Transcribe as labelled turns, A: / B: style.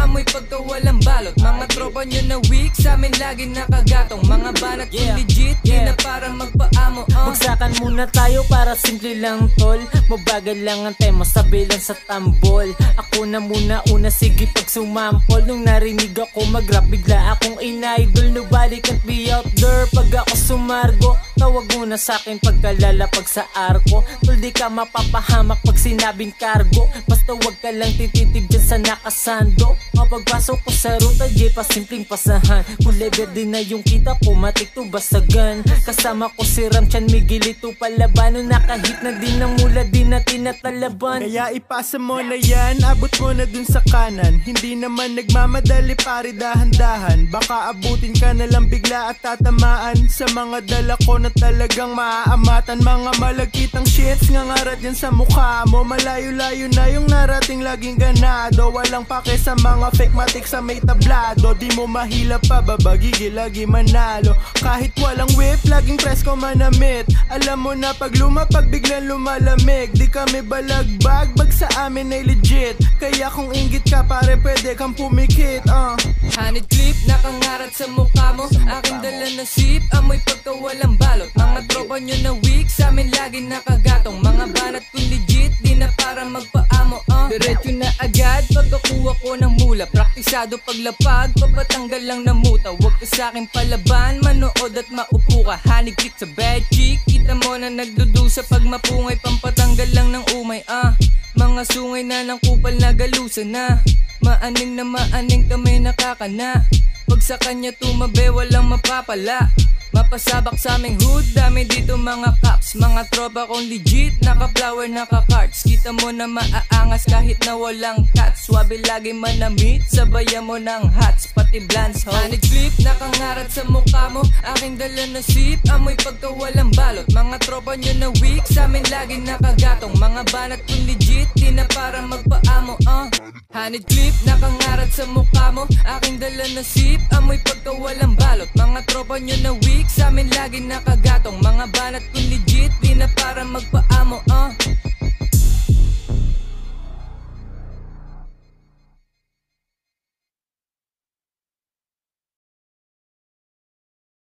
A: amoy pagkawalang balot. Mga tropa nyo na weak, sa amin lagi nakagatong. Mga banat kung legit, di na para magpaamo.
B: Bagsakan muna tayo para simple lang tol. Mabagal lang ang tema, sabi lang sa tambol. Ako na muna una, sige pag sumampol. Nung narinig ako mag-rap, bigla akong in-idol. Nobody can't be out there pag ako sumargo. Tawag muna sa'kin pagkalalapag sa arko. Tol di ka mapapahamak pag sinabing cargo. Basta wag ka lang tititig dyan sa nakasando. Mapagpasok ko sa ruta, di pa simpleng pasahan. Kung level din na yung kita ko, matik to basagan. Kasama ko si Ramchan, Miguel ito palaban. Nung nakahit na din ng mula, di na tinatalaban.
C: Kaya ipasa mo na yan, abot mo na dun sa kanan. Hindi naman nagmamadali pare, dahan-dahan. Baka abutin ka na lang bigla at tatamaan. Sa mga dala ko na talagang maaamatan. Mga malagkitang shits, ngangarat yan sa mukha mo. Malayo-layo na yung narating laging ganado. Walang pake sa mga fake matik sa may tablado. Di mo mahila pa babagigil, lagi manalo. Kahit walang whip, laging presko manamit. Alam mo na pag lumapag biglang lumalamig. Di kami balagbag, bag sa amin ay legit. Kaya kung inggit ka pare, pwede kang pumikit.
A: Honey clip, nakangarat sa mukha mo. Aking dala na sip, amoy pagkawalang balot. Mga tropa nyo na weak, sa amin lagi nakagatong. Mga banat kung legit, di na para magpaamo. Diretso na agad, pagkakuha ko ng mula. Praktisado paglapag, papatanggal lang na muta. Huwag ka sa'kin palaban, manood at maupo ka. Honey click sa bad chick, kita mo na nagdudusa. Pag mapungay, pampatanggal lang ng umay. Mga sungay na ng kupal na galusan na. Maaning na maaning kami nakakana. Pag sa kanya tumabi, walang mapapala. Mapasabak sa aming hood, dami dito mga cops. Mga tropa kong legit, naka-flower, naka-cards. Kita mo na maaangas kahit na walang cats. Swabe lagi manamit, sabayan mo ng hats. Pati blans ho. Honey clip, nakangarat sa mukha mo. Aking dala na sip, amoy pagkawalang balot. Mga tropa nyo na weak, sa amin lagi nakagatong. Mga banat kung legit, di na para magpaamo. Honey clip, nakangarat sa mukha mo. Aking dala na sip, amoy pagkawalang balot. Mga tropa nyo na weak, sa amin lagi nakagatong. Mga banat kung legit, di na para magpaamo.